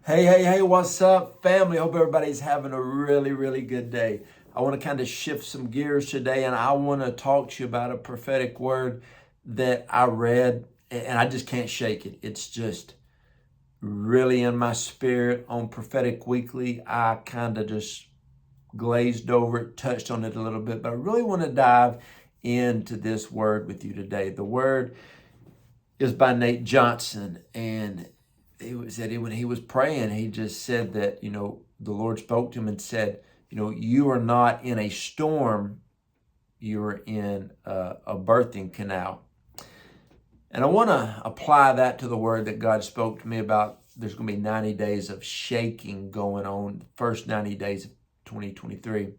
Hey, what's up, family? Hope everybody's having a really good day. I want to kind of shift some gears today, and I want to talk to you about a prophetic word that I read, and I just can't shake it. It's just really in my spirit on Prophetic Weekly. I kind of just glazed over it, touched on it a little bit, but I really want to dive into this word with you today. The word is by Nate Johnson, and when he was praying, he just said that the Lord spoke to him and said, you are not in a storm, you are in a birthing canal. And I want to apply that to the word that God spoke to me about. There's going to be 90 days of shaking going on, the first 90 days of 2023.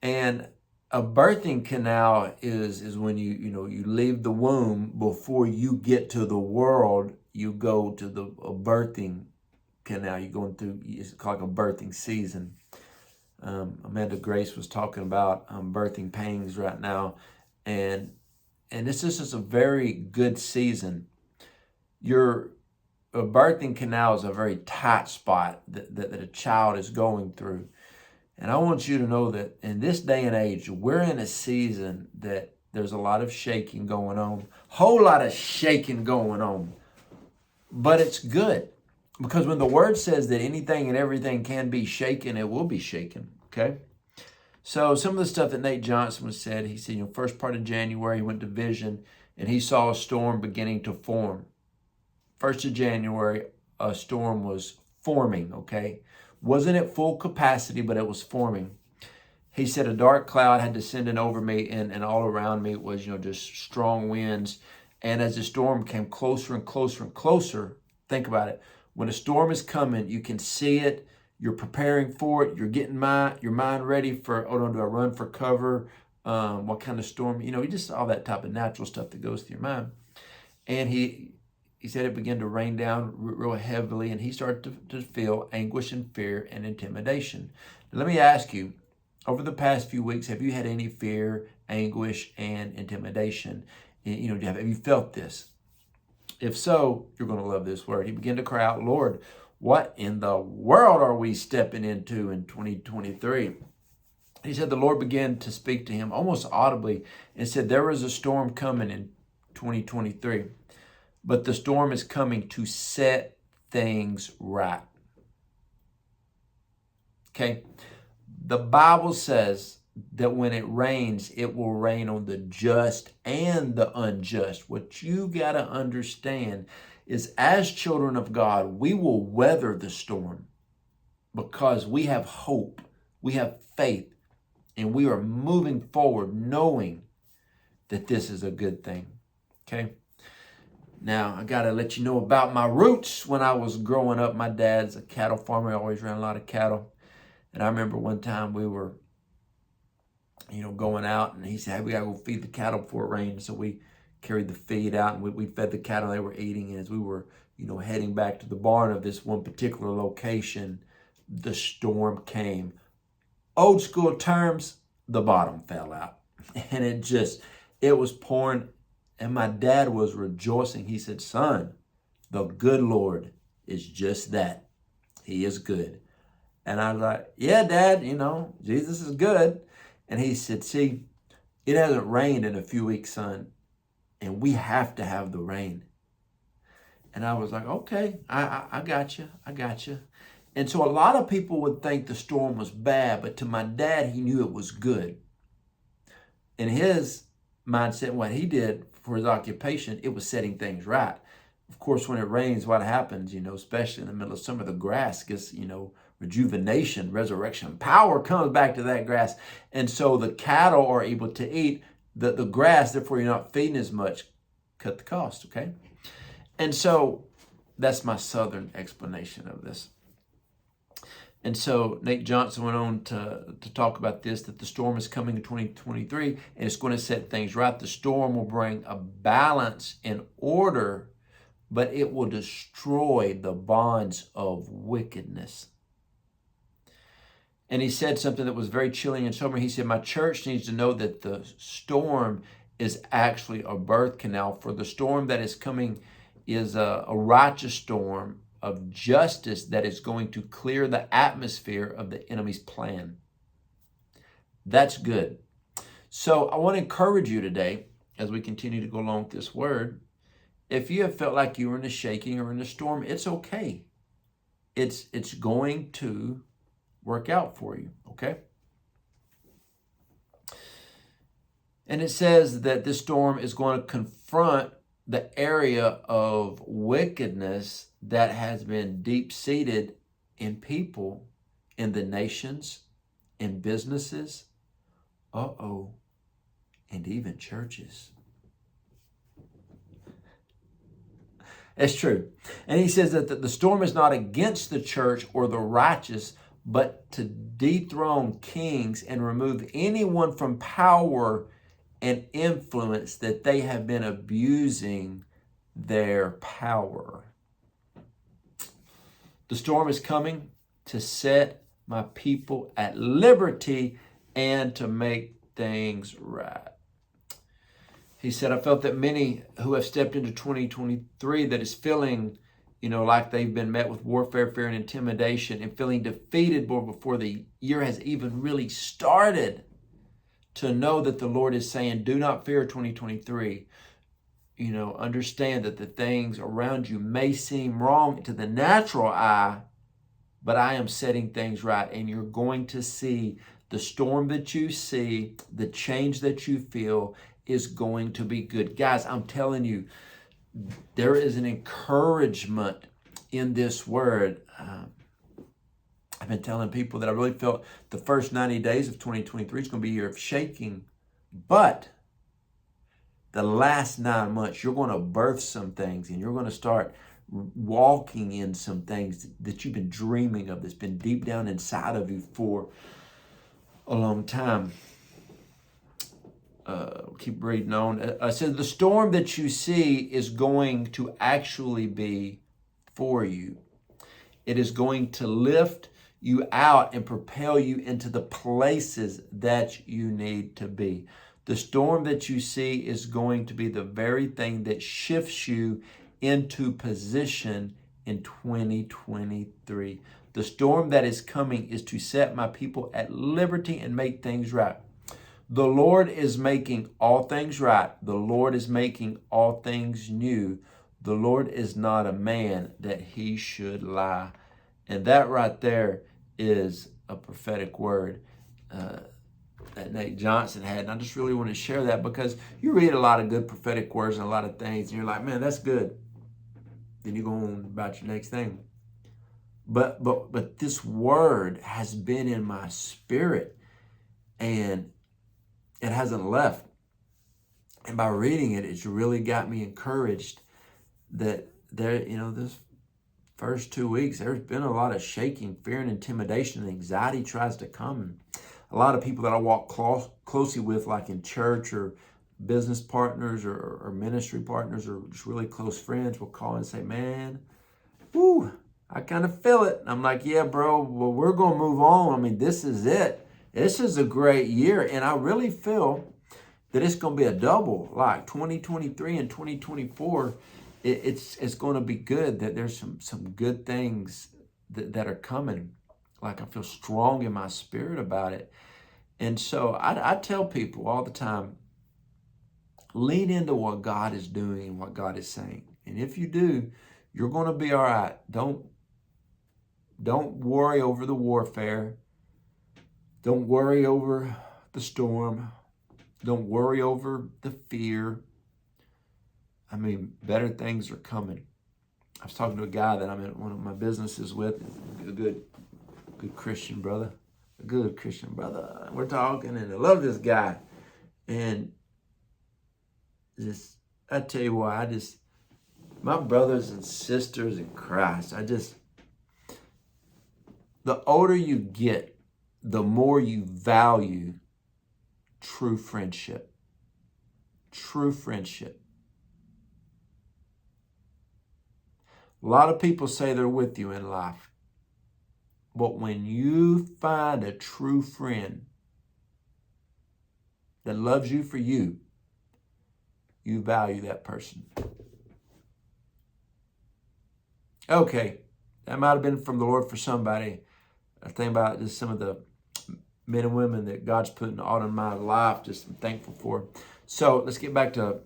And a birthing canal is when you leave the womb. Before you get to the world, you go to a birthing canal. You're going through, it's called a birthing season. Amanda Grace was talking about birthing pains right now, and this is a very good season. Your a birthing canal is a very tight spot that a child is going through. And I want you to know that in this day and age, we're in a season that there's a lot of shaking going on, whole lot of shaking going on. But it's good, because when the word says that anything and everything can be shaken, it will be shaken, okay? So some of the stuff that Nate Johnson was said, he said, first part of January, he went to vision and he saw a storm beginning to form. 1st of January, a storm was forming, okay? Wasn't at full capacity, but it was forming. He said a dark cloud had descended over me, and all around me was, just strong winds. And as the storm came closer and closer and closer, think about it. When a storm is coming, you can see it. You're preparing for it. You're getting your mind ready for, do I run for cover? What kind of storm? Just all that type of natural stuff that goes through your mind. And he said it began to rain down real heavily, and he started to feel anguish and fear and intimidation. Now, let me ask you, over the past few weeks, have you had any fear, anguish, and intimidation? Have you felt this? If so, you're going to love this word. He began to cry out, Lord, what in the world are we stepping into in 2023? He said the Lord began to speak to him almost audibly and said, there is a storm coming in 2023. But the storm is coming to set things right. Okay? The Bible says that when it rains, it will rain on the just and the unjust. What you got to understand is, as children of God, we will weather the storm because we have hope, we have faith, and we are moving forward knowing that this is a good thing. Okay? Now, I got to let you know about my roots. When I was growing up, my dad's a cattle farmer. I always ran a lot of cattle. And I remember one time we were, going out, and he said, hey, we got to go feed the cattle before it rained. So we carried the feed out, and we fed the cattle they were eating. And as we were, heading back to the barn of this one particular location, the storm came. Old school terms, the bottom fell out. And it was pouring. And my dad was rejoicing. He said, son, the good Lord is just that. He is good. And I was like, yeah, Dad, Jesus is good. And he said, see, it hasn't rained in a few weeks, son, and we have to have the rain. And I was like, okay, I got you. I got you. And so a lot of people would think the storm was bad, but to my dad, he knew it was good. In his mindset, what he did for his occupation, it was setting things right. Of course, when it rains, what happens, especially in the middle of summer, the grass gets, rejuvenation, resurrection, power comes back to that grass. And so the cattle are able to eat the grass, therefore you're not feeding as much, cut the cost, okay? And so that's my southern explanation of this. And so Nate Johnson went on to talk about this, that the storm is coming in 2023, and it's going to set things right. The storm will bring a balance and order, but it will destroy the bonds of wickedness. And he said something that was very chilling and sobering. He said, my church needs to know that the storm is actually a birth canal. For the storm that is coming is a righteous storm, of justice that is going to clear the atmosphere of the enemy's plan. That's good. So I want to encourage you today, as we continue to go along with this word, if you have felt like you were in a shaking or in a storm, it's okay. It's going to work out for you, okay? And it says that this storm is going to confront the area of wickedness that has been deep-seated in people, in the nations, in businesses, and even churches. It's true. And he says that the storm is not against the church or the righteous, but to dethrone kings and remove anyone from power and influence that they have been abusing their power. The storm is coming to set my people at liberty and to make things right. He said, I felt that many who have stepped into 2023 that is feeling, like they've been met with warfare, fear, and intimidation and feeling defeated before the year has even really started, to know that the Lord is saying, do not fear 2023. Understand that the things around you may seem wrong to the natural eye, but I am setting things right. And you're going to see the storm that you see, the change that you feel is going to be good. Guys, I'm telling you, there is an encouragement in this word. I've been telling people that I really felt the first 90 days of 2023 is going to be a year of shaking. But the last 9 months, you're going to birth some things and you're going to start walking in some things that you've been dreaming of, that's been deep down inside of you for a long time. Keep reading on. I said, the storm that you see is going to actually be for you. It is going to lift you out and propel you into the places that you need to be. The storm that you see is going to be the very thing that shifts you into position in 2023. The storm that is coming is to set my people at liberty and make things right. The Lord is making all things right. The Lord is making all things new. The Lord is not a man that he should lie. And that right there is a prophetic word that Nate Johnson had. And I just really want to share that, because you read a lot of good prophetic words and a lot of things, and you're like, man, that's good. Then you go on about your next thing. But this word has been in my spirit, and it hasn't left. And by reading it, it's really got me encouraged that this first 2 weeks, there's been a lot of shaking, fear, and intimidation, and anxiety tries to come. A lot of people that I walk closely with, like in church or business partners or ministry partners or just really close friends, will call and say, man, I kind of feel it. And I'm like, yeah, bro, well, we're going to move on. I mean, this is it. This is a great year. And I really feel that it's going to be a double, like 2023 and 2024. It's going to be good, that there's some good things that are coming. Like, I feel strong in my spirit about it. And so I tell people all the time, lean into what God is doing and what God is saying. And if you do, you're going to be all right. Don't worry over the warfare. Don't worry over the storm. Don't worry over the fear. I mean, better things are coming. I was talking to a guy that I'm in one of my businesses with, a good Christian brother. A good Christian brother. We're talking, and I love this guy. And I tell you what, my brothers and sisters in Christ, the older you get, the more you value true friendship. True friendship. A lot of people say they're with you in life. But when you find a true friend that loves you for you, you value that person. Okay, That might have been from the Lord for somebody. I think about just some of the men and women that God's put on in my life. Just I'm thankful for. So let's get back to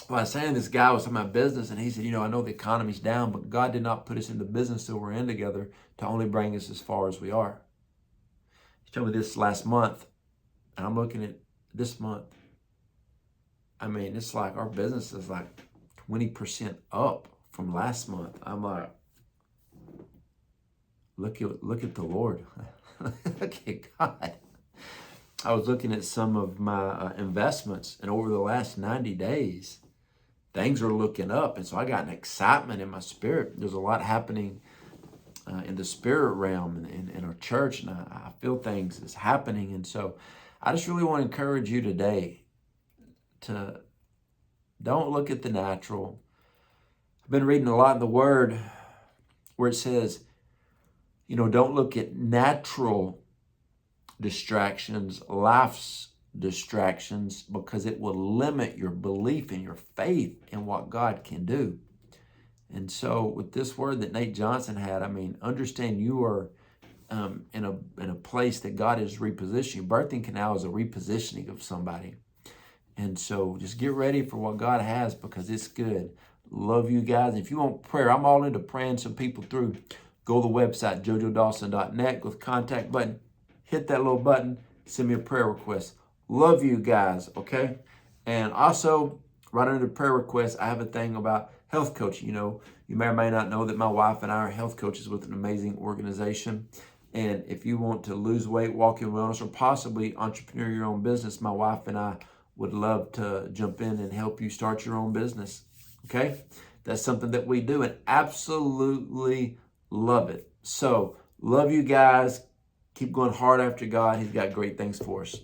what I was saying. This guy was talking about business, and he said, I know the economy's down, but God did not put us in the business that we're in together to only bring us as far as we are. He told me this last month, and I'm looking at this month. I mean, it's like our business is like 20% up from last month. I'm like, look at the Lord. Look at God. I was looking at some of my investments, and over the last 90 days, things are looking up. And so I got an excitement in my spirit. There's a lot happening in the spirit realm in our church, and I feel things is happening. And so I just really want to encourage you today to don't look at the natural. I've been reading a lot in the Word where it says, don't look at natural distractions, life's distractions, because it will limit your belief and your faith in what God can do. And so with this word that Nate Johnson had, I mean, understand you are in a place that God is repositioning. Birthing canal is a repositioning of somebody. And so just get ready for what God has, because it's good. Love you guys. If you want prayer, I'm all into praying some people through. Go to the website, jojodawson.net, go to the contact button, hit that little button, send me a prayer request. Love you guys, okay? And also, right under the prayer request, I have a thing about health coaching. You may or may not know that my wife and I are health coaches with an amazing organization. And if you want to lose weight, walk in wellness, or possibly entrepreneur your own business, my wife and I would love to jump in and help you start your own business, okay? That's something that we do and absolutely love it. So, love you guys. Keep going hard after God. He's got great things for us.